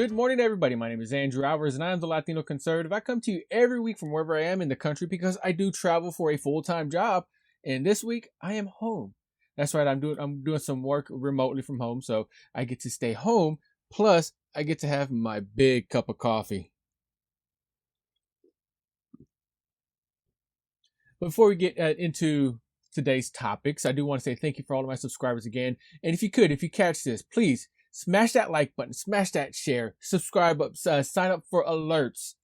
Good morning, everybody. My name is Andrew Alvarez, and I am the Latino Conservative. I come to you every week from wherever I am in the country because I do travel for a full-time job. And this week, I am home. That's right. I'm doing some work remotely from home, so I get to stay home. Plus, I get to have my big cup of coffee. Before we get into today's topics, I do want to say thank you for all of my subscribers again. And if you catch this, please smash that like button, smash that share, subscribe up, sign up for alerts.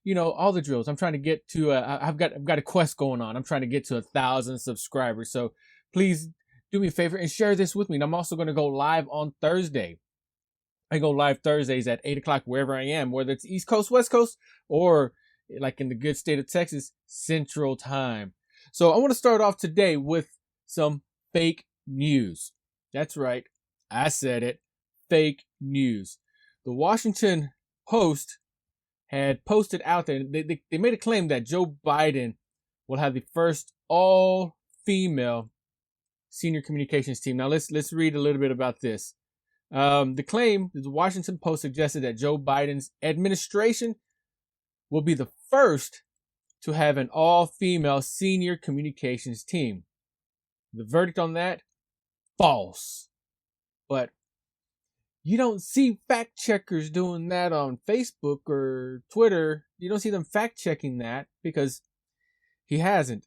You know, all the drills. I'm trying to get to. I've got a quest going on. I'm trying to get to 1,000 subscribers. So please do me a favor and share this with me. And I'm also going to go live on Thursday. I go live Thursdays at 8 o'clock wherever I am, whether it's East Coast, West Coast, or like in the good state of Texas, Central Time. So I want to start off today with some fake news. That's right. I said it. Fake news. The Washington Post had posted out there. They made a claim that Joe Biden will have the first all-female senior communications team. Now let's read a little bit about this. The claim, the Washington Post suggested that Joe Biden's administration will be the first to have an all-female senior communications team. The verdict on that? False. But you don't see fact checkers doing that on Facebook or Twitter. You don't see them fact checking that because he hasn't.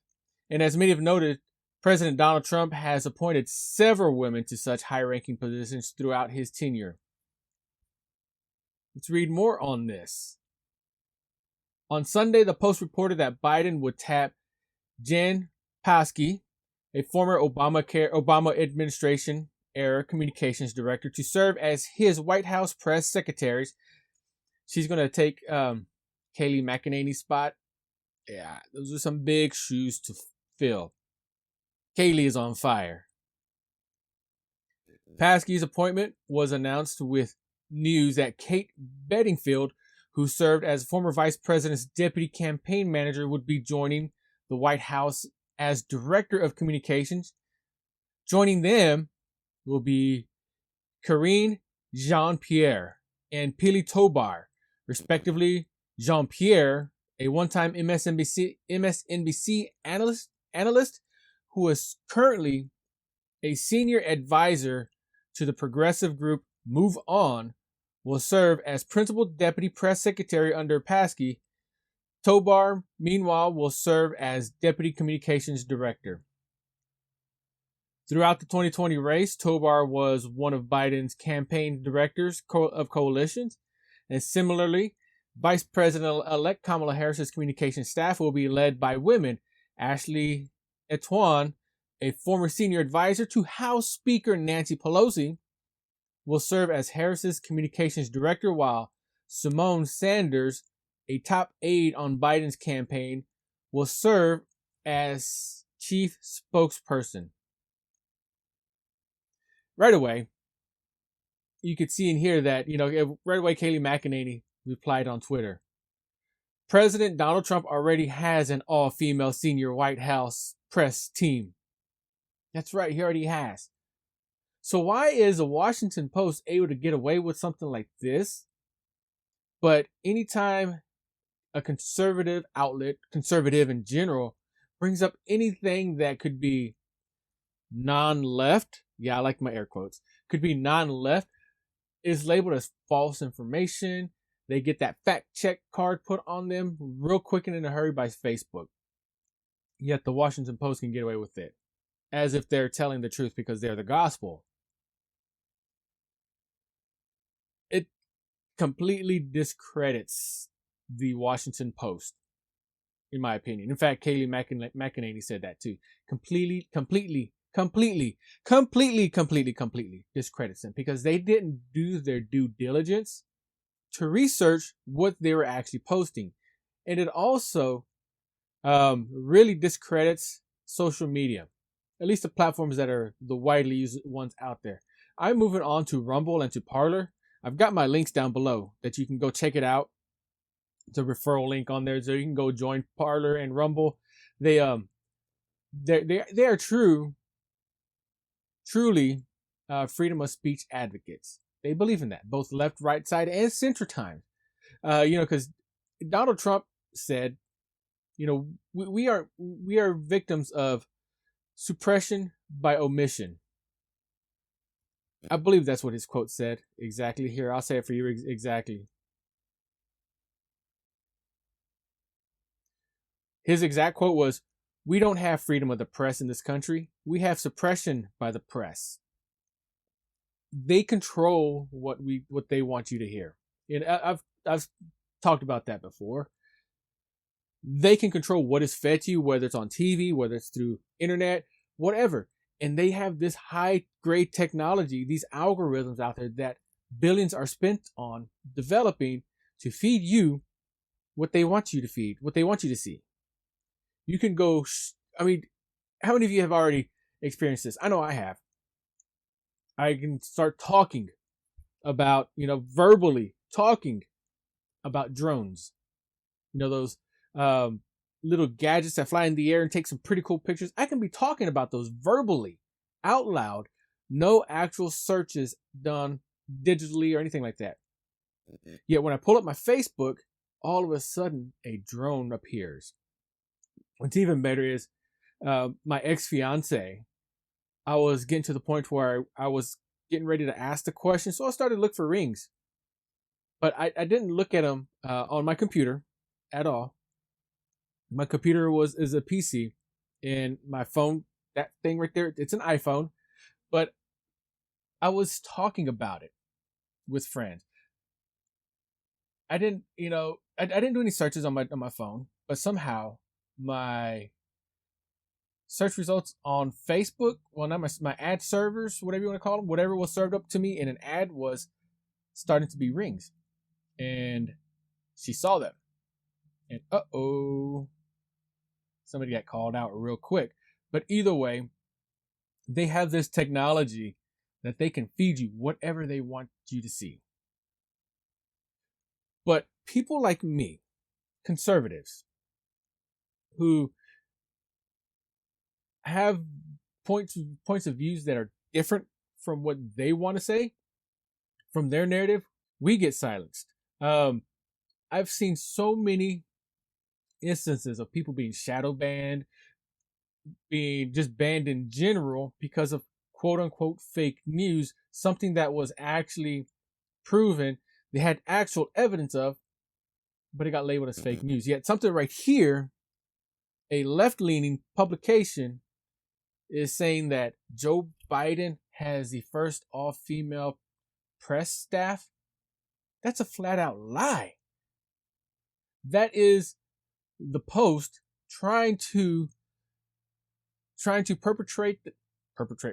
And as many have noted, President Donald Trump has appointed several women to such high-ranking positions throughout his tenure. Let's read more on this. On Sunday, the Post reported that Biden would tap Jen Psaki, a former Obama administration era communications director, to serve as his White House press secretary. She's going to take Kayleigh McEnany's spot. Yeah, those are some big shoes to fill. Kayleigh is on fire. Psaka's appointment was announced with news that Kate Bedingfield, who served as former vice president's deputy campaign manager, would be joining the White House as director of communications. Joining them will be Karine Jean-Pierre and Pili Tobar, respectively. Jean-Pierre, a one-time MSNBC analyst who is currently a senior advisor to the progressive group Move On, will serve as principal deputy press secretary under Psaki. Tobar, meanwhile, will serve as deputy communications director. Throughout the 2020 race, Tobar was one of Biden's campaign directors of coalitions. And similarly, Vice President-elect Kamala Harris's communications staff will be led by women. Ashley Etuan, a former senior advisor to House Speaker Nancy Pelosi, will serve as Harris's communications director, while Simone Sanders, a top aide on Biden's campaign, will serve as chief spokesperson. Right away, you could see and hear that, right away Kayleigh McEnany replied on Twitter. President Donald Trump already has an all-female senior White House press team. That's right, he already has. So why is the Washington Post able to get away with something like this? But anytime a conservative outlet, conservative in general, brings up anything that could be non-left, yeah, I like my air quotes, could be non-left, is labeled as false information. They get that fact check card put on them real quick and in a hurry by Facebook. Yet the Washington Post can get away with it, as if they're telling the truth because they're the gospel. It completely discredits the Washington Post, in my opinion. In fact, Kayleigh McEnany said that too. Completely discredits them because they didn't do their due diligence to research what they were actually posting. And it also really discredits social media, at least the platforms that are the widely used ones out there. I'm moving on to Rumble and to Parler. I've got my links down below that you can go check it out. It's a referral link on there, so you can go join Parler and Rumble. They are truly freedom of speech advocates. They believe in that, both left, right side, and center time. Because Donald Trump said, we are victims of suppression by omission. I believe that's what his quote said exactly. Here, I'll say it for you exactly. His exact quote was, "We don't have freedom of the press in this country. We have suppression by the press. They control what they want you to hear." And I've talked about that before. They can control what is fed to you, whether it's on TV, whether it's through internet, whatever. And they have this high grade technology, these algorithms out there that billions are spent on developing to feed you what they want you to feed, what they want you to see. You can go, I mean, how many of you have already experienced this? I know I have. I can start talking about, verbally talking about drones. Those little gadgets that fly in the air and take some pretty cool pictures. I can be talking about those verbally, out loud, no actual searches done digitally or anything like that. Yet when I pull up my Facebook, all of a sudden a drone appears. What's even better is my ex-fiance. I was getting to the point where I was getting ready to ask the question, so I started to look for rings. But I didn't look at them on my computer at all. My computer is a PC, and my phone, that thing right there, it's an iPhone. But I was talking about it with friends. I didn't, I didn't do any searches on my phone, but somehow my search results on Facebook, well, not my ad servers, whatever you want to call them, whatever was served up to me in an ad was starting to be rings. And she saw them. And somebody got called out real quick. But either way, they have this technology that they can feed you whatever they want you to see. But people like me, conservatives, who have points of views that are different from what they want to say, from their narrative, we get silenced. I've seen so many instances of people being shadow banned, being just banned in general because of quote unquote fake news, something that was actually proven, they had actual evidence of, but it got labeled as fake news. Yet something right here, a left-leaning publication, is saying that Joe Biden has the first all-female press staff. That's a flat-out lie. That is the Post trying to perpetrate.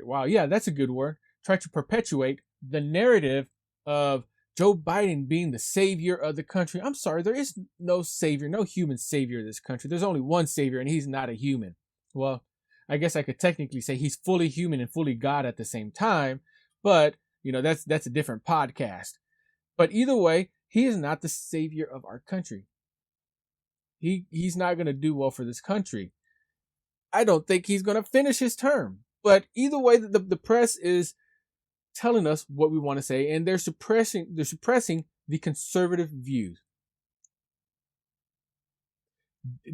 Wow, yeah, that's a good word. Try to perpetuate the narrative of Joe Biden being the savior of the country. I'm sorry, there is no savior, no human savior of this country. There's only one savior, and he's not a human. Well, I guess I could technically say he's fully human and fully God at the same time, but that's a different podcast. But either way, he is not the savior of our country. He's not going to do well for this country. I don't think he's going to finish his term. But either way, the press is telling us what we want to say, and they're suppressing the conservative views.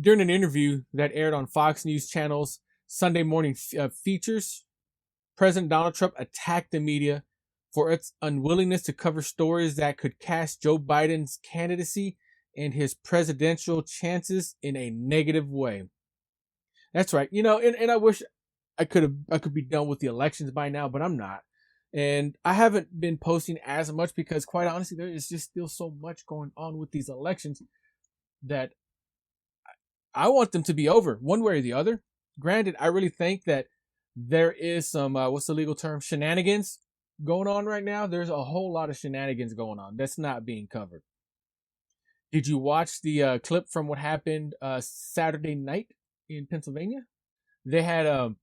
During an interview that aired on Fox News Channel's Sunday morning features, President Donald Trump attacked the media for its unwillingness to cover stories that could cast Joe Biden's candidacy and his presidential chances in a negative way. That's right. And I wish I could be done with the elections by now, but I'm not. And I haven't been posting as much because, quite honestly, there is just still so much going on with these elections that I want them to be over one way or the other. Granted, I really think that there is some, what's the legal term, shenanigans going on right now. There's a whole lot of shenanigans going on that's not being covered. Did you watch the clip from what happened Saturday night in Pennsylvania? They had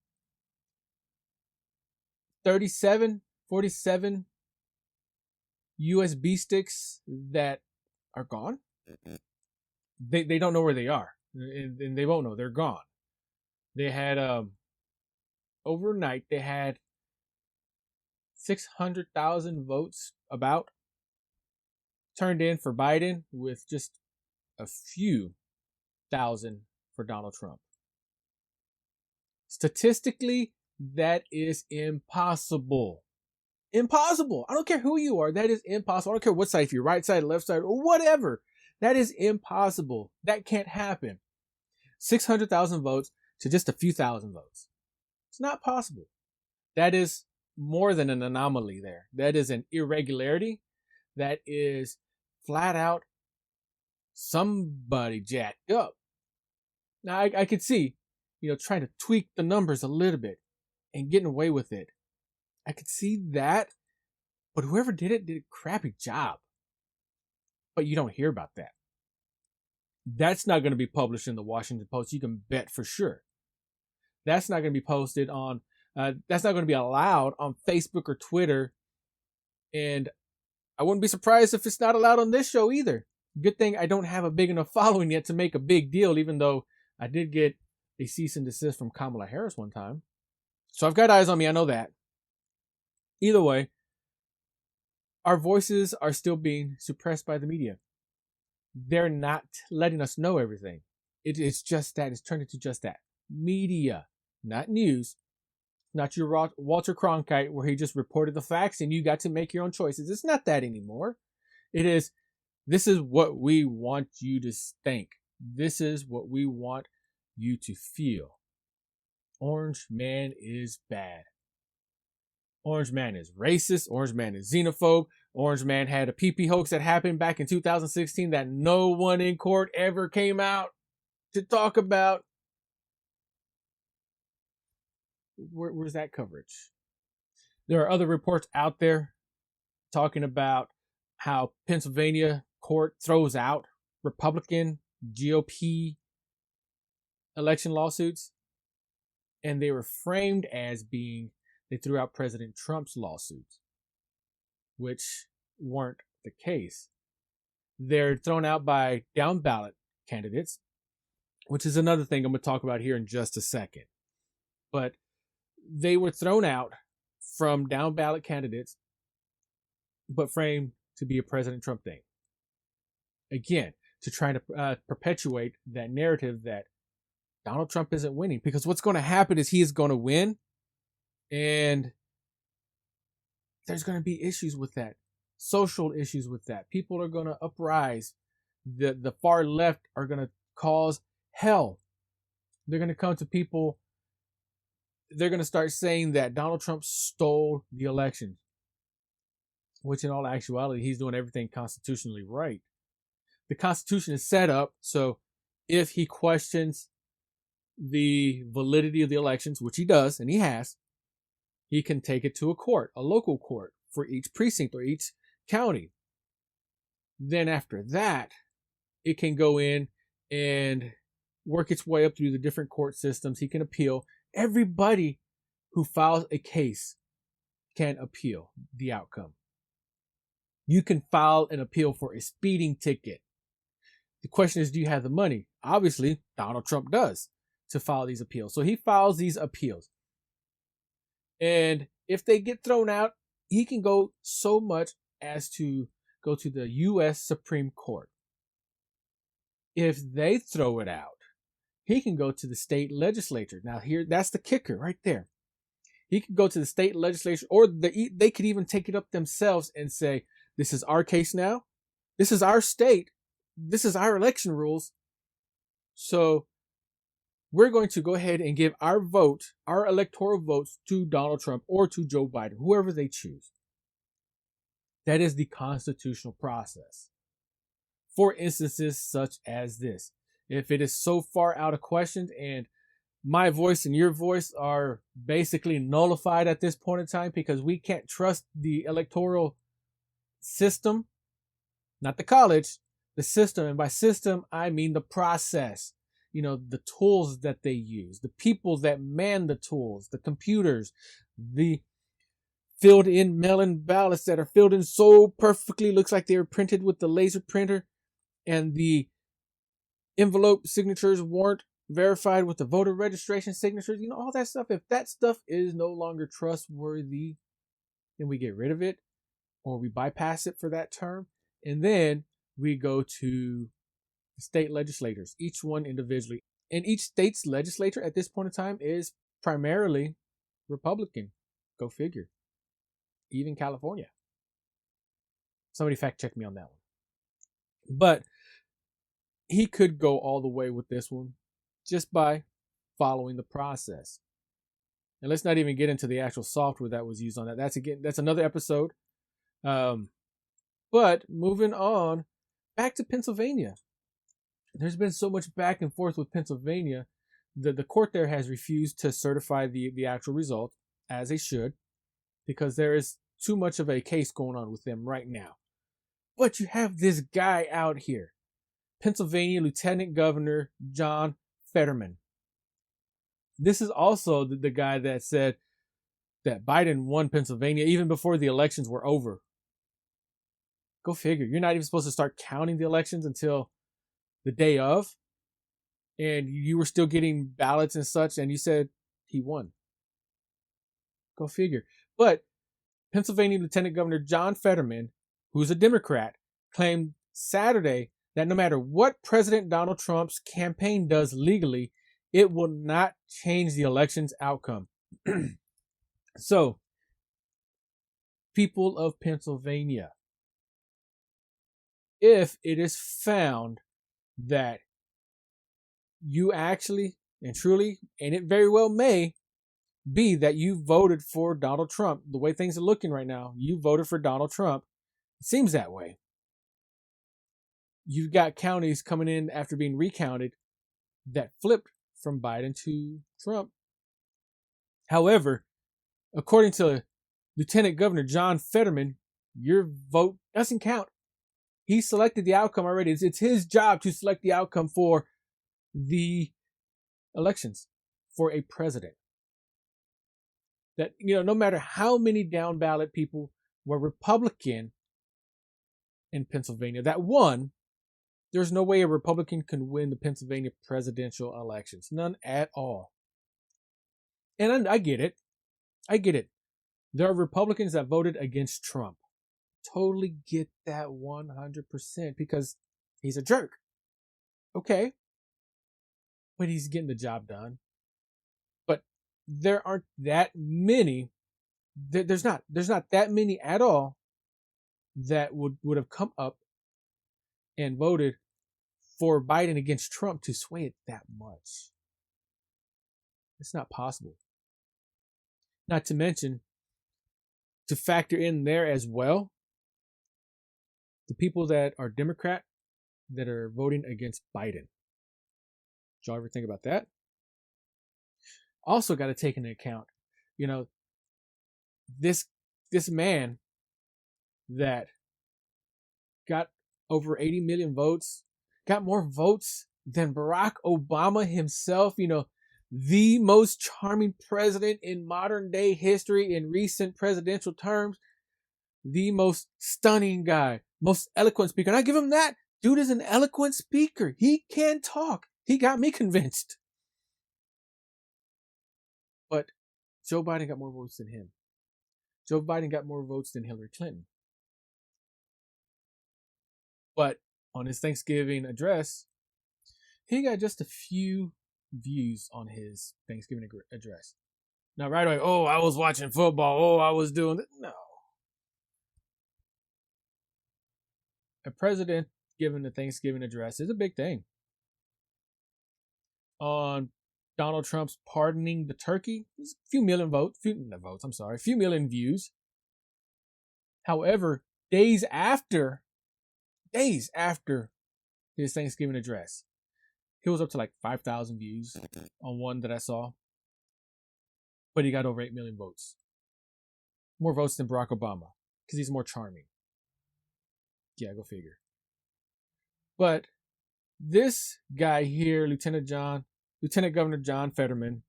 47 USB sticks that are gone. They don't know where they are, and they won't know. They're gone. They had overnight they had 600,000 votes about turned in for Biden with just a few thousand for Donald Trump. Statistically, that is impossible. Impossible. I don't care who you are. That is impossible. I don't care what side, if you're right side, left side, or whatever. That is impossible. That can't happen. 600,000 votes to just a few thousand votes. It's not possible. That is more than an anomaly there. That is an irregularity. That is flat out somebody jacked up. Now, I could see, trying to tweak the numbers a little bit and getting away with it. I could see that, but whoever did it did a crappy job. But you don't hear about that. That's not going to be published in the Washington Post. You can bet for sure. That's not going to be posted on, that's not going to be allowed on Facebook or Twitter. And I wouldn't be surprised if it's not allowed on this show either. Good thing I don't have a big enough following yet to make a big deal, even though I did get a cease and desist from Kamala Harris one time. So I've got eyes on me. I know that. Either way, our voices are still being suppressed by the media. They're not letting us know everything. It's just that. It's turned into just that. Media, not news. Not your Walter Cronkite where he just reported the facts and you got to make your own choices. It's not that anymore. It is, this is what we want you to think. This is what we want you to feel. Orange man is bad. Orange man is racist. Orange man is xenophobe. Orange man had a PP hoax that happened back in 2016 that no one in court ever came out to talk about. Where's that coverage? There are other reports out there talking about how Pennsylvania court throws out Republican GOP election lawsuits, and they were framed as being they threw out President Trump's lawsuits, which weren't the case. They're thrown out by down ballot candidates, which is another thing I'm going to talk about here in just a second. But they were thrown out from down ballot candidates, but framed to be a President Trump thing. Again, to try to perpetuate that narrative that Donald Trump isn't winning, because what's going to happen is he is going to win, and there's going to be issues with that, social issues with that. People are going to uprise. The far left are going to cause hell. They're going to come to people. They're going to start saying that Donald Trump stole the election, which in all actuality, he's doing everything constitutionally right. The Constitution is set up so if he questions the validity of the elections, which he does, and he has, he can take it to a court, a local court for each precinct or each county. Then after that, it can go in and work its way up through the different court systems. He can appeal. Everybody who files a case can appeal the outcome. You can file an appeal for a speeding ticket. The question is, do you have the money? Obviously, Donald Trump does to file these appeals. So he files these appeals. And if they get thrown out, he can go so much as to go to the U.S. Supreme Court. If they throw it out, he can go to the state legislature. Now here, that's the kicker right there. He could go to the state legislature, or they could even take it up themselves and say, this is our case now. This is our state. This is our election rules. So we're going to go ahead and give our vote, our electoral votes to Donald Trump or to Joe Biden, whoever they choose. That is the constitutional process. For instances such as this, if it is so far out of question and my voice and your voice are basically nullified at this point in time because we can't trust the electoral system, not the college, the system. And by system, I mean the process. The tools that they use, the people that man the tools, the computers, the filled in mail-in ballots that are filled in so perfectly, looks like they were printed with the laser printer, and the envelope signatures weren't verified with the voter registration signatures, all that stuff. If that stuff is no longer trustworthy, then we get rid of it. or we bypass it for that term, and then we go to the state legislators, each one individually. And each state's legislature at this point in time is primarily Republican. Go figure. Even California. Somebody fact check me on that one. But he could go all the way with this one just by following the process. And let's not even get into the actual software that was used on that. That's another episode. But moving on, back to Pennsylvania. There's been so much back and forth with Pennsylvania. The court there has refused to certify the actual result, as they should, because there is too much of a case going on with them right now. But you have this guy out here, Pennsylvania Lieutenant Governor John Fetterman. This is also the guy that said that Biden won Pennsylvania even before the elections were over. Go figure. You're not even supposed to start counting the elections until the day of. And you were still getting ballots and such, and you said he won. Go figure. But Pennsylvania Lieutenant Governor John Fetterman, who's a Democrat, claimed Saturday that no matter what President Donald Trump's campaign does legally, it will not change the election's outcome. So, people of Pennsylvania, if it is found that you actually and truly, and it very well may be that you voted for Donald Trump, the way things are looking right now, you voted for Donald Trump. It seems that way. You've got counties coming in after being recounted that flipped from Biden to Trump. However, according to Lieutenant Governor John Fetterman, your vote doesn't count. He selected the outcome already. It's his job to select the outcome for the elections for a president. That, no matter how many down ballot people were Republican in Pennsylvania that won, there's no way a Republican can win the Pennsylvania presidential elections. None at all. And I get it. I get it. There are Republicans that voted against Trump. Totally get that 100% because he's a jerk. Okay. But he's getting the job done. But there aren't that many. There's not that many at all that would have come up and voted for Biden against Trump to sway it that much. It's not possible. Not to mention, to factor in there as well, the people that are Democrat that are voting against Biden. Did y'all ever think about that? Also got to take into account, this man that got over 80 million votes, got more votes than Barack Obama himself, the most charming president in modern day history in recent presidential terms, the most stunning guy, most eloquent speaker. And I give him that. Dude is an eloquent speaker. He can talk. He got me convinced. But Joe Biden got more votes than him. Joe Biden got more votes than Hillary Clinton. But on his Thanksgiving address, he got just a few views on his Thanksgiving address. Now, right away, I was watching football. I was doing that. No. A president giving a Thanksgiving address is a big thing. On Donald Trump's pardoning the turkey, there's a few million few million views. However, days after his Thanksgiving address, he was up to like 5,000 views on one that I saw. But he got over 8 million votes. More votes than Barack Obama, because he's more charming. Yeah, go figure. But this guy here, Lieutenant Governor John Fetterman,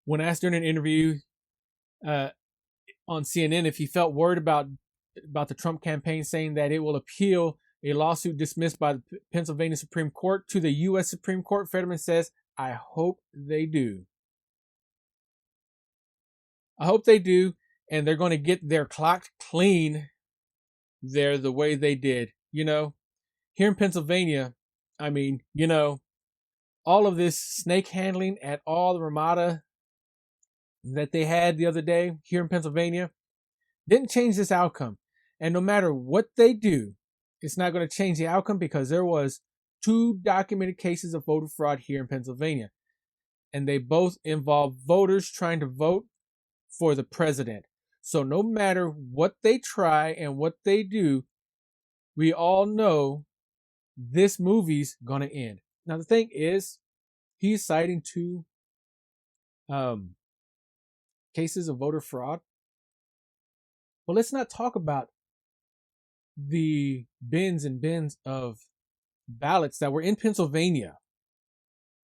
when asked during an interview on CNN if he felt worried about the Trump campaign, saying that it will appeal a lawsuit dismissed by the Pennsylvania Supreme Court to the U.S. Supreme Court, Fetterman says, I hope they do. I hope they do. and they're going to get their clock clean there the way they did. Here in Pennsylvania, I mean, all of this snake handling at all the Ramada that they had the other day here in Pennsylvania didn't change this outcome. And no matter what they do, it's not going to change the outcome, because there was 2 documented cases of voter fraud here in Pennsylvania. And they both involve voters trying to vote for the president. So no matter what they try and what they do, we all know this movie's going to end. Now, the thing is, he's citing 2 cases of voter fraud. Well, let's not talk about the bins and bins of ballots that were in Pennsylvania.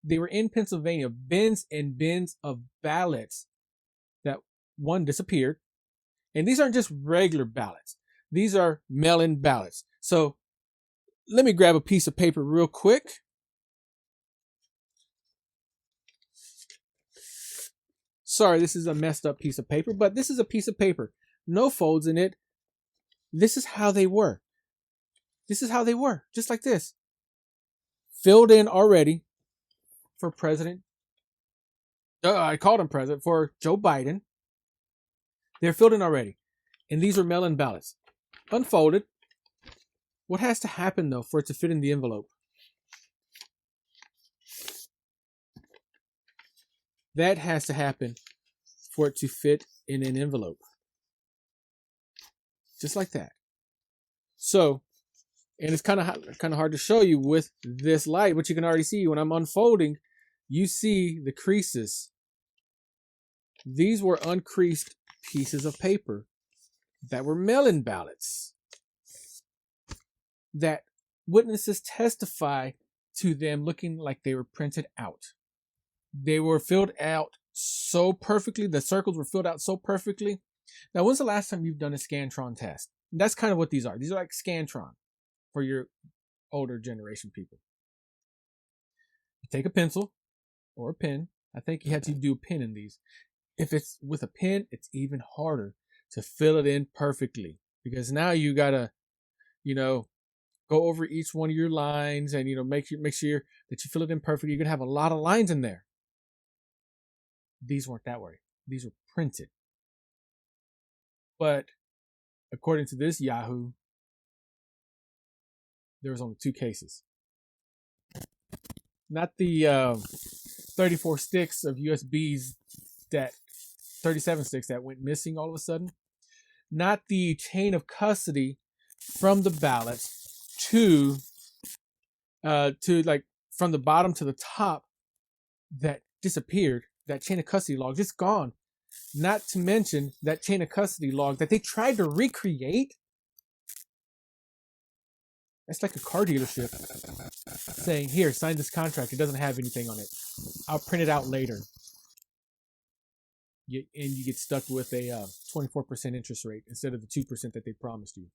They were in Pennsylvania, bins and bins of ballots that, one, disappeared. And these aren't just regular ballots. These are mail-in ballots. So let me grab a piece of paper real quick. Sorry, this is a messed up piece of paper, but this is a piece of paper. No folds in it. This is how they were. This is how they were, just like this. Filled in already for President. I called him President, for Joe Biden. They're filled in already. And these are mail-in ballots. Unfolded. What has to happen, though, for it to fit in the envelope? That has to happen for it to fit in an envelope. Just like that. So, and it's kind of hard to show you with this light, but you can already see when I'm unfolding, you see the creases. These were uncreased pieces of paper that were mail-in ballots that witnesses testify to them looking like they were printed out. They were filled out so perfectly. The circles were filled out so perfectly. Now, when's the last time you've done a Scantron test? And that's kind of what these are. These are like Scantron for your older generation people. You take a pencil or a pen. I think you had to do a pen in these. If it's with a pen, it's even harder to fill it in perfectly, because now you gotta, go over each one of your lines and make sure that you fill it in perfectly. You're gonna have a lot of lines in there. These weren't that way. These were printed. But according to this Yahoo, there was only 2 cases. Not the 34 sticks of USBs, that 37 sticks that went missing all of a sudden. Not the chain of custody from the ballots to like from the bottom to the top that disappeared. That chain of custody log just gone. Not to mention that chain of custody log that they tried to recreate. That's like a car dealership saying, here, sign this contract. It doesn't have anything on it. I'll print it out later. And you get stuck with a 24% interest rate instead of the 2% that they promised you.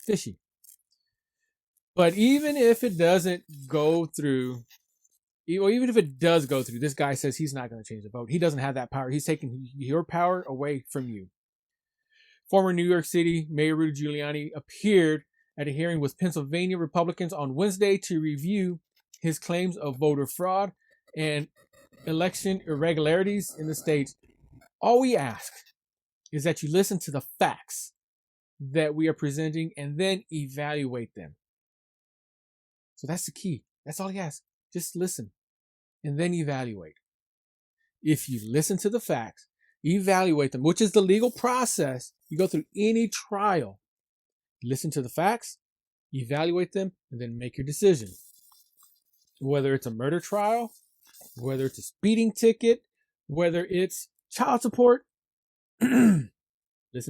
Fishy. But even if it doesn't go through, even if it does go through, this guy says he's not going to change the vote. He doesn't have that power. He's taking your power away from you. Former New York City Mayor Rudy Giuliani appeared at a hearing with Pennsylvania Republicans on Wednesday to review his claims of voter fraud and election irregularities in the state. All we ask is that you listen to the facts that we are presenting and then evaluate them. So that's the key. That's all he asks. Just listen and then evaluate. If you listen to the facts, evaluate them, which is the legal process. You go through any trial. Listen to the facts, evaluate them, and then make your decision. Whether it's a murder trial, whether it's a speeding ticket, whether it's child support, listen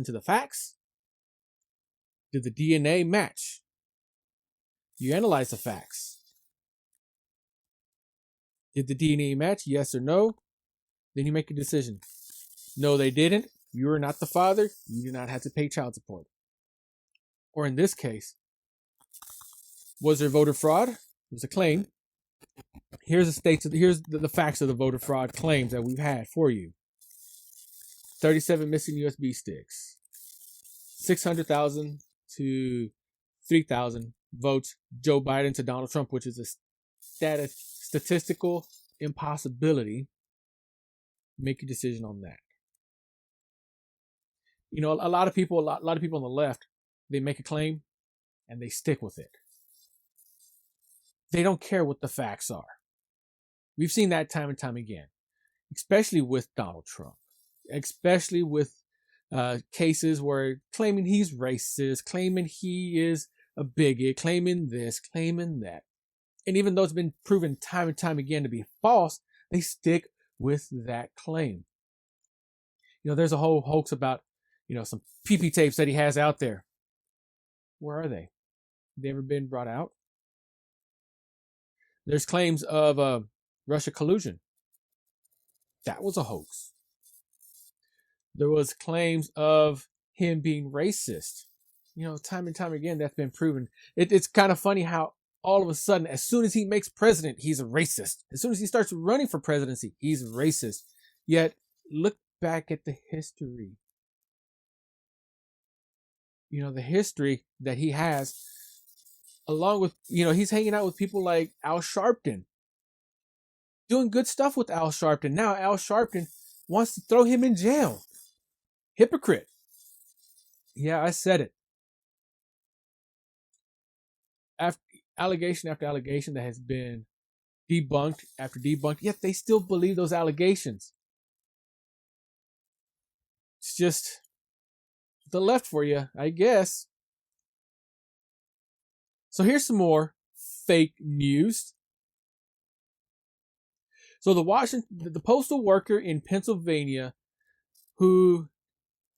to the facts. Did the DNA match? You analyze the facts. Did the DNA match? Yes or no? Then you make a decision. No, they didn't. You are not the father. You do not have to pay child support. Or in this case, was there voter fraud? It was a claim. Here's the facts of the voter fraud claims that we've had for you. 37 missing USB sticks. 600,000 to 3,000 votes Joe Biden to Donald Trump, which is a statistical impossibility. Make a decision on that. You know, a lot of people on the left, they make a claim and they stick with it. They don't care what the facts are. We've seen that time and time again, especially with Donald Trump, especially with cases where claiming he's racist, claiming he is a bigot, claiming this, claiming that. And even though it's been proven time and time again to be false, they stick with that claim. You know, there's a whole hoax about, you know, some PP tapes that he has out there. Where are they? They ever been brought out? There's claims of Russia collusion. That was a hoax. There was claims of him being racist. You know, time and time again, that's been proven. It's kind of funny how all of a sudden, as soon as he makes president, he's a racist. As soon as he starts running for presidency, he's a racist. Yet, look back at the history. You know, the history that he has, along with, you know, he's hanging out with people like Al Sharpton, doing good stuff with Al Sharpton. Now Al Sharpton wants to throw him in jail. Hypocrite. Yeah, I said it. After allegation after allegation that has been debunked after debunked, yet they still believe those allegations. It's just the left for you, I guess. So here's some more fake news. So the postal worker in Pennsylvania, who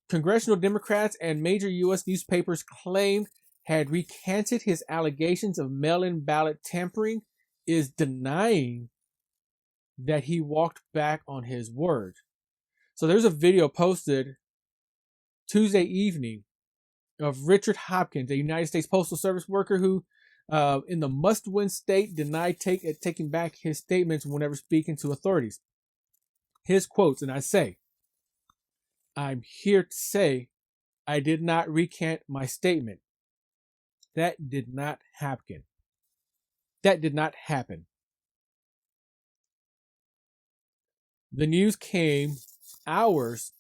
congressional Democrats and major U.S. newspapers claimed had recanted his allegations of mail-in ballot tampering, is denying that he walked back on his word. So there's a video posted Tuesday evening of Richard Hopkins, a United States Postal Service worker who, in the must-win state, denied taking back his statements whenever speaking to authorities. His quotes, and I say, "I'm here to say I did not recant my statement. That did not happen. That did not happen." The news came hours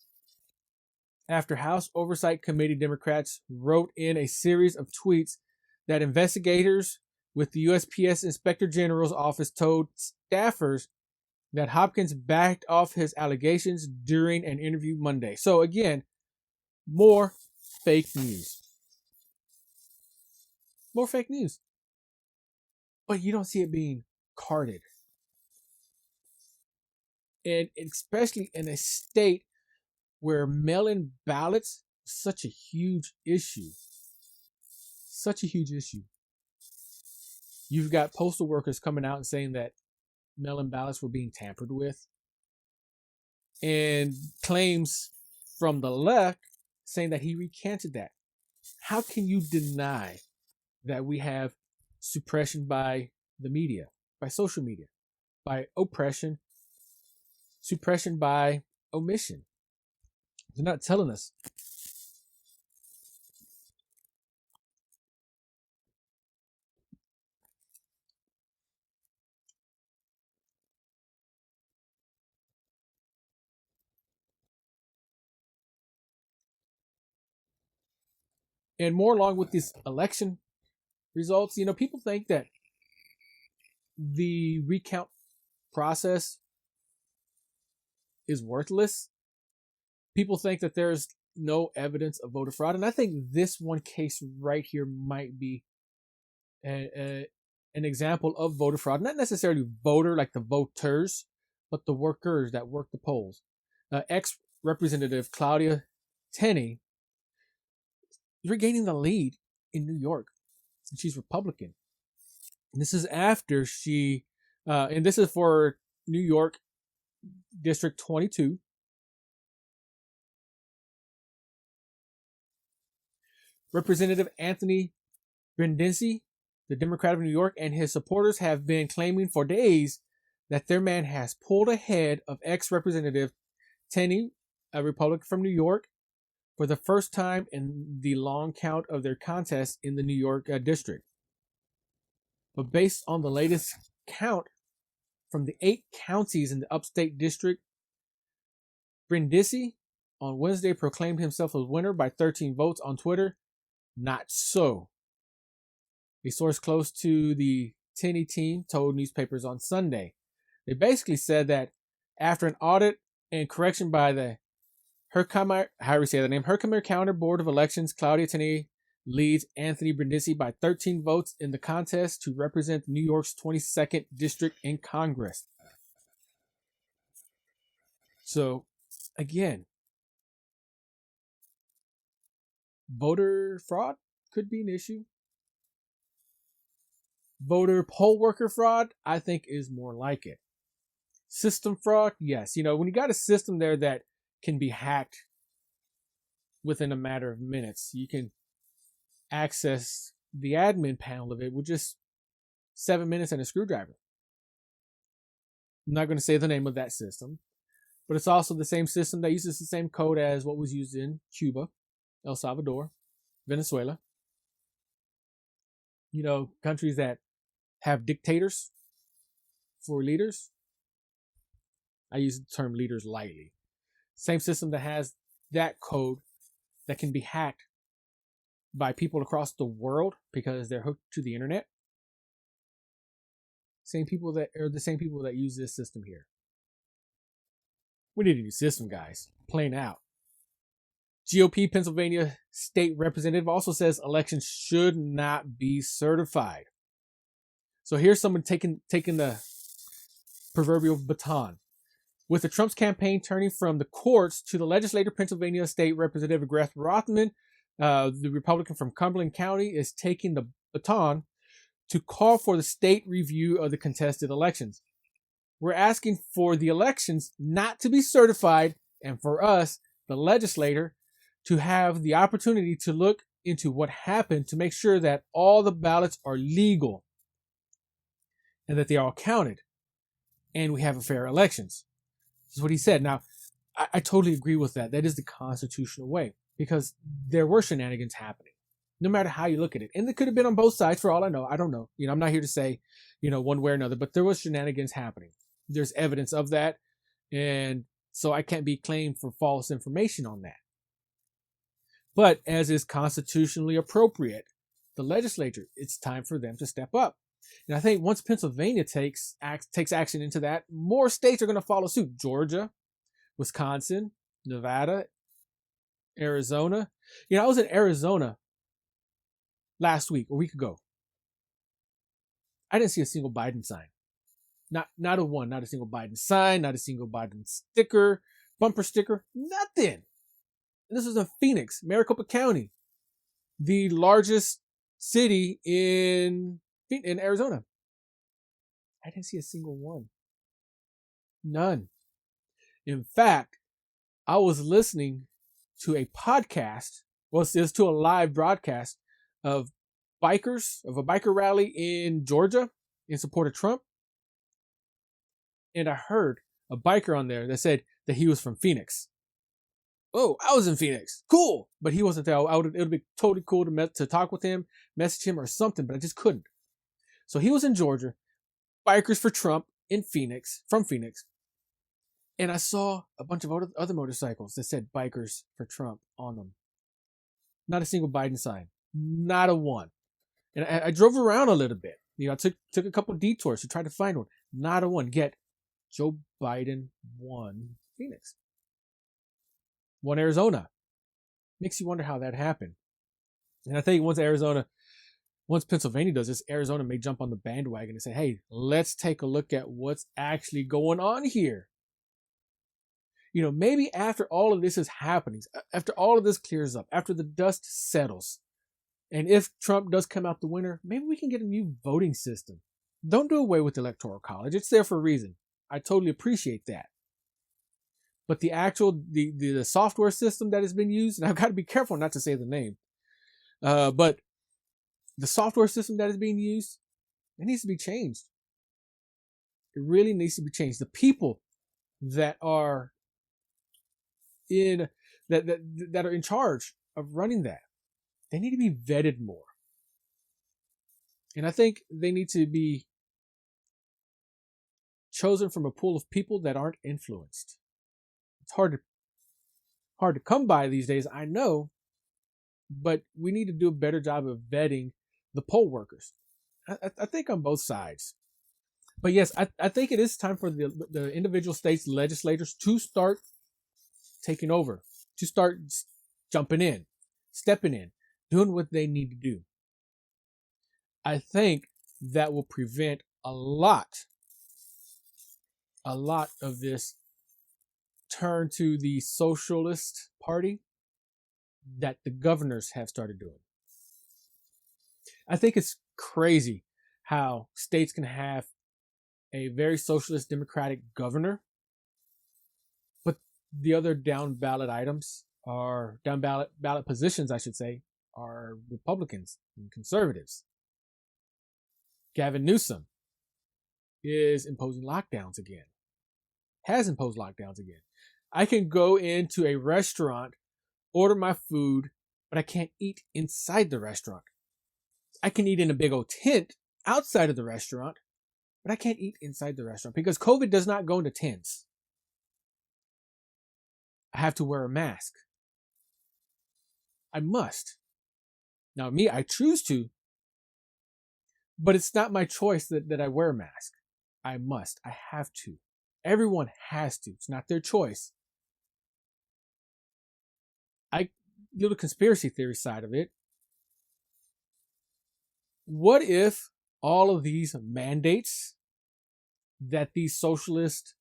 after House Oversight Committee Democrats wrote in a series of tweets that investigators with the USPS Inspector General's office told staffers that Hopkins backed off his allegations during an interview Monday. So again, more fake news. More fake news. But you don't see it being carted. And especially in a state where mail-in ballots is such a huge issue. Such a huge issue. You've got postal workers coming out and saying that mail-in ballots were being tampered with. And claims from the left saying that he recanted that. How can you deny that we have suppression by the media, by social media, by oppression, suppression by omission? They're not telling us. And more along with these election results, you know, people think that the recount process is worthless. People think that there's no evidence of voter fraud. And I think this one case right here might be an example of voter fraud. Not necessarily voter like the voters, but the workers that work the polls. Ex-Representative Claudia Tenney is regaining the lead in New York. And she's Republican. And this is after she, and this is for New York District 22. Representative Anthony Brindisi, the Democrat of New York, and his supporters have been claiming for days that their man has pulled ahead of ex-Representative Tenney a Republican from New York, for the first time in the long count of their contest in the New York district. But based on the latest count from the 8 counties in the upstate district, Brindisi on Wednesday proclaimed himself as winner by 13 votes on Twitter. Not so. A source close to the Tenney team told newspapers on Sunday. They basically said that after an audit and correction by the Herkimer County Board of Elections, Claudia Tenney leads Anthony Brindisi by 13 votes in the contest to represent New York's 22nd district in Congress. So, again, voter fraud could be an issue. Voter poll worker fraud, I think, is more like it. System fraud, yes. When you got a system there that can be hacked within a matter of minutes, you can access the admin panel of it with just 7 minutes and a screwdriver. I'm not going to say the name of that system, but it's also the same system that uses the same code as what was used in Cuba, El Salvador, Venezuela. Countries that have dictators for leaders. I use the term leaders lightly. Same system that has that code that can be hacked by people across the world because they're hooked to the internet. Same people that are the same people that use this system here. We need a new system, guys. Plain out. GOP Pennsylvania state representative also says elections should not be certified. So here's someone taking the proverbial baton. With the Trump's campaign turning from the courts to the legislature, Pennsylvania State Representative Graf Rothman, the Republican from Cumberland County, is taking the baton to call for the state review of the contested elections. We're asking for the elections not to be certified and for us, the legislator, to have the opportunity to look into what happened to make sure that all the ballots are legal and that they are all counted and we have fair elections. This is what he said. Now, I totally agree with that. That is the constitutional way because there were shenanigans happening, no matter how you look at it. And it could have been on both sides for all I know. I don't know. I'm not here to say, one way or another, but there was shenanigans happening. There's evidence of that. And so I can't be claimed for false information on that. But as is constitutionally appropriate, the legislature, it's time for them to step up. And I think once Pennsylvania takes action into that, more states are going to follow suit. Georgia, Wisconsin, Nevada, Arizona. I was in Arizona last week, a week ago. I didn't see a single Biden sign. Not a one, not a single Biden sign, not a single Biden sticker, bumper sticker, nothing. And this was in Phoenix, Maricopa County, the largest city in Arizona. I didn't see a single one. None. In fact, I was listening to a podcast, it was to a live broadcast of a biker rally in Georgia in support of Trump. And I heard a biker on there that said that he was from Phoenix. Oh, I was in Phoenix. Cool. But he wasn't there. It would be totally cool to talk with him, message him or something, but I just couldn't. So he was in Georgia, bikers for Trump from Phoenix. And I saw a bunch of other motorcycles that said bikers for Trump on them. Not a single Biden sign. Not a one. And I drove around a little bit. I took a couple of detours to try to find one. Not a one. Yet Joe Biden won Phoenix. Won Arizona. Makes you wonder how that happened. And I think once Pennsylvania does this, Arizona may jump on the bandwagon and say, hey, let's take a look at what's actually going on here. Maybe after all of this is happening, after all of this clears up, after the dust settles, and if Trump does come out the winner, maybe we can get a new voting system. Don't do away with the Electoral College. It's there for a reason. I totally appreciate that. But the software system that has been used, and I've got to be careful not to say the name, but the software system that is being used, it needs to be changed. It really needs to be changed. The people that are in that are in charge of running that, they need to be vetted more. And I think they need to be chosen from a pool of people that aren't influenced. It's hard to come by these days, I know, but we need to do a better job of vetting the poll workers. I think on both sides. But yes, I think it is time for the individual states legislators to start taking over, to start jumping in, stepping in, doing what they need to do. I think that will prevent a lot of this turn to the socialist party that the governors have started doing. I think it's crazy how states can have a very socialist democratic governor, but the other down ballot items are ballot positions, I should say, are Republicans and conservatives. Gavin Newsom is imposing lockdowns again. Has imposed lockdowns again. I can go into a restaurant, order my food, but I can't eat inside the restaurant. I can eat in a big old tent outside of the restaurant, but I can't eat inside the restaurant because COVID does not go into tents. I have to wear a mask. I must. Now, me, I choose to, but it's not my choice that I wear a mask. I must. I have to. Everyone has to. It's not their choice. Little conspiracy theory side of it. What if all of these mandates that these socialist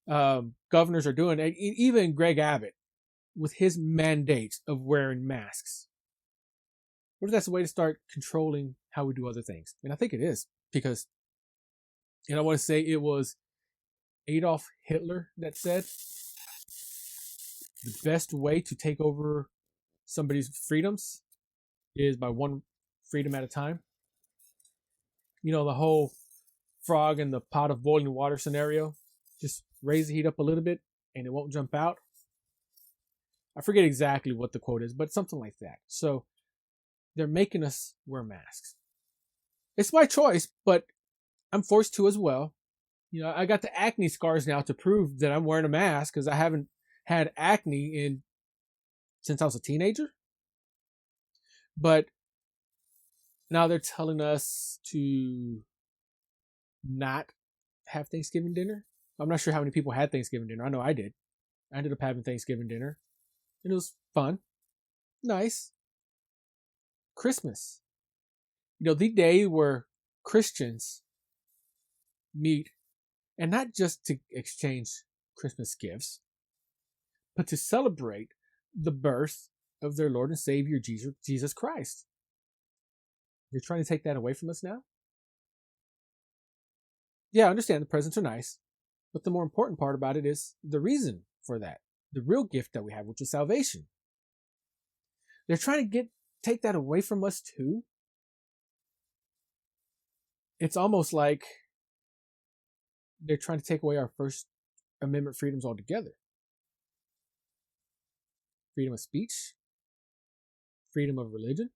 governors are doing, and even Greg Abbott with his mandates of wearing masks, what if that's a way to start controlling how we do other things? And I think it is, because, and I want to say it was Adolf Hitler that said the best way to take over somebody's freedoms is by one freedom at a time. You know, the whole frog in the pot of boiling water scenario. Just raise the heat up a little bit and it won't jump out. I forget exactly what the quote is, but something like that. So they're making us wear masks. It's my choice, but I'm forced to as well. You know, I got the acne scars now to prove that I'm wearing a mask because I haven't had acne since I was a teenager. But now they're telling us to not have Thanksgiving dinner. I'm not sure how many people had Thanksgiving dinner. I know I did. I ended up having Thanksgiving dinner. And it was fun. Nice. Christmas. You know, the day where Christians meet, and not just to exchange Christmas gifts, but to celebrate the birth of their Lord and Savior, Jesus Christ. You're trying to take that away from us now? Yeah, I understand the presents are nice, but the more important part about it is the reason for that. The real gift that we have, which is salvation. They're trying to take that away from us too. It's almost like they're trying to take away our First Amendment freedoms altogether. Freedom of speech, freedom of religion,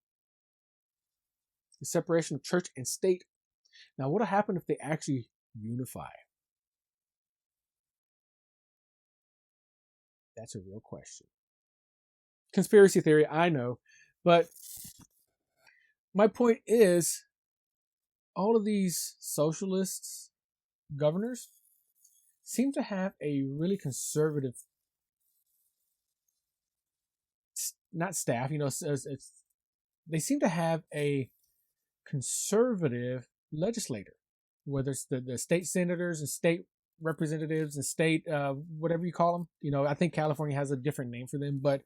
the separation of church and state. Now, what'll happen if they actually unify? That's a real question. Conspiracy theory, I know, but my point is, all of these socialist governors seem to have a really conservative, not staff, you know, they seem to have a conservative legislator, whether it's the state senators and state representatives and state whatever you call them. You know, I think California has a different name for them, but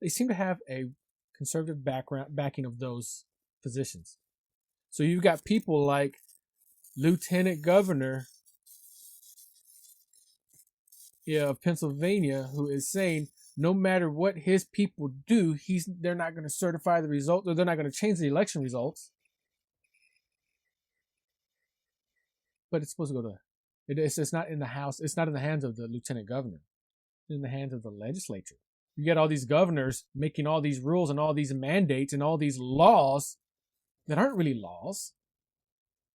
they seem to have a conservative backing of those positions. So you've got people like Lieutenant Governor of Pennsylvania who is saying no matter what his people do, they're not going to certify the result, or they're not going to change the election results. But it's supposed to go to, it's not in the House. It's not in the hands of the Lieutenant Governor. It's in the hands of the legislature. You get all these governors making all these rules and all these mandates and all these laws that aren't really laws.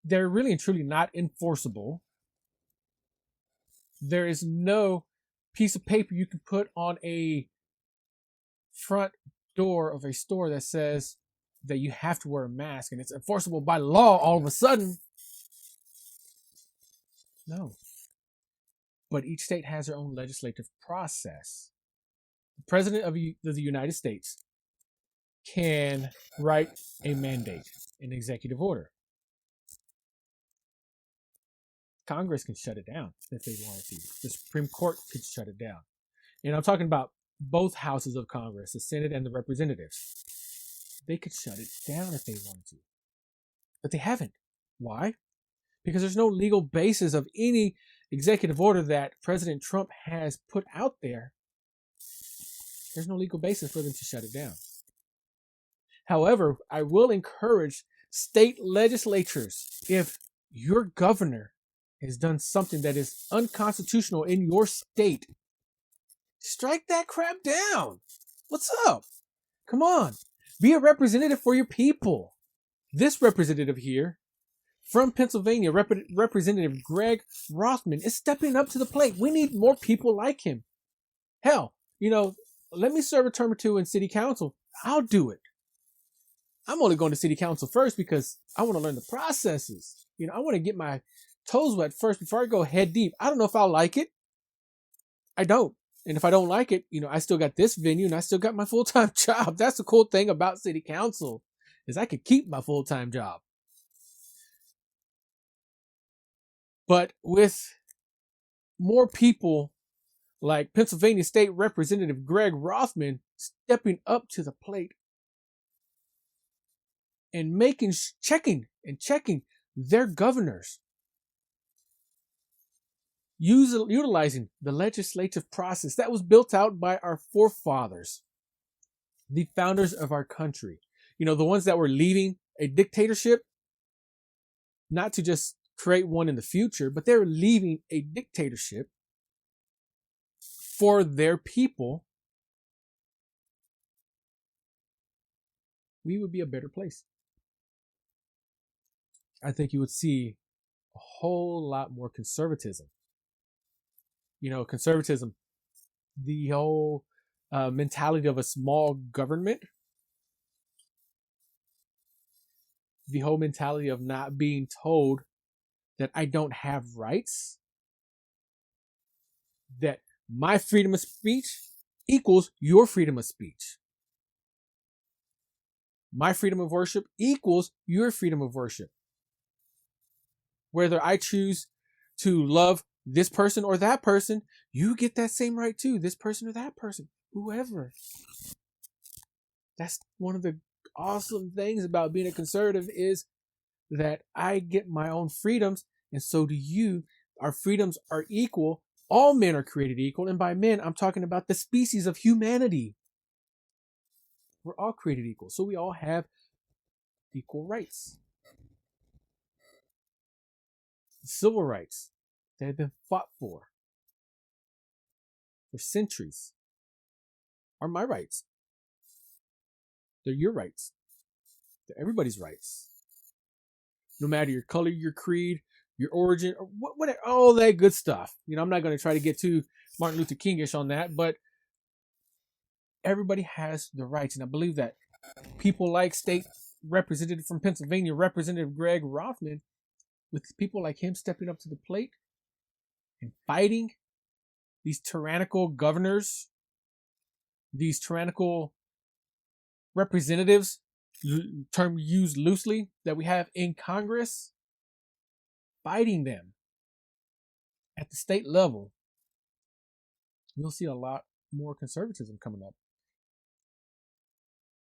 They're really and truly not enforceable. There is no piece of paper you can put on a front door of a store that says that you have to wear a mask and it's enforceable by law all of a sudden. No. But each state has their own legislative process. The President of the United States can write a mandate, an executive order. Congress can shut it down if they wanted to. The Supreme Court could shut it down. And I'm talking about both houses of Congress, the Senate and the Representatives. They could shut it down if they wanted to. But they haven't. Why? Because there's no legal basis of any executive order that President Trump has put out there. There's no legal basis for them to shut it down. However, I will encourage state legislatures, if your governor has done something that is unconstitutional in your state, strike that crap down. What's up? Come on. Be a representative for your people. This representative here from Pennsylvania, Representative Greg Rothman, is stepping up to the plate. We need more people like him. Hell, let me serve a term or two in city council. I'll do it. I'm only going to city council first because I want to learn the processes. I want to get my toes wet first before I go head deep. I don't know if I'll like it. I don't. And if I don't like it, I still got this venue and I still got my full-time job. That's the cool thing about city council, is I could keep my full-time job. But with more people like Pennsylvania State Representative Greg Rothman stepping up to the plate and checking their governors, utilizing the legislative process that was built out by our forefathers, the founders of our country, the ones that were leaving a dictatorship, not to just create one in the future, but they're leaving a dictatorship for their people. We would be a better place. I think you would see a whole lot more conservatism. Conservatism, the whole mentality of a small government, the whole mentality of not being told that I don't have rights, that my freedom of speech equals your freedom of speech. My freedom of worship equals your freedom of worship. Whether I choose to love this person or that person, you get that same right too. This person or that person, whoever. That's one of the awesome things about being a conservative, is that I get my own freedoms, and so do you. Our freedoms are equal. All men are created equal. And by men, I'm talking about the species of humanity. We're all created equal. So we all have equal rights. Civil rights that have been fought for centuries are my rights. They're your rights. They're everybody's rights. No matter your color, your creed, your origin, or whatever, all that good stuff. I'm not going to try to get too Martin Luther King-ish on that, but everybody has the rights. And I believe that people like State Representative from Pennsylvania, Representative Greg Rothman, with people like him stepping up to the plate and fighting these tyrannical governors, these tyrannical representatives, term used loosely, that we have in Congress, fighting them at the state level, you'll see a lot more conservatism coming up.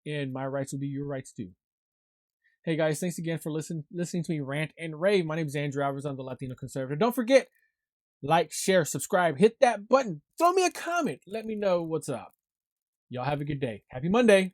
And my rights will be your rights too. Hey guys, thanks again for listening to me rant and rave. My name is Andrew Alvarez. I'm the Latino Conservative. Don't forget, like, share, subscribe, hit that button. Throw me a comment. Let me know what's up. Y'all have a good day. Happy Monday.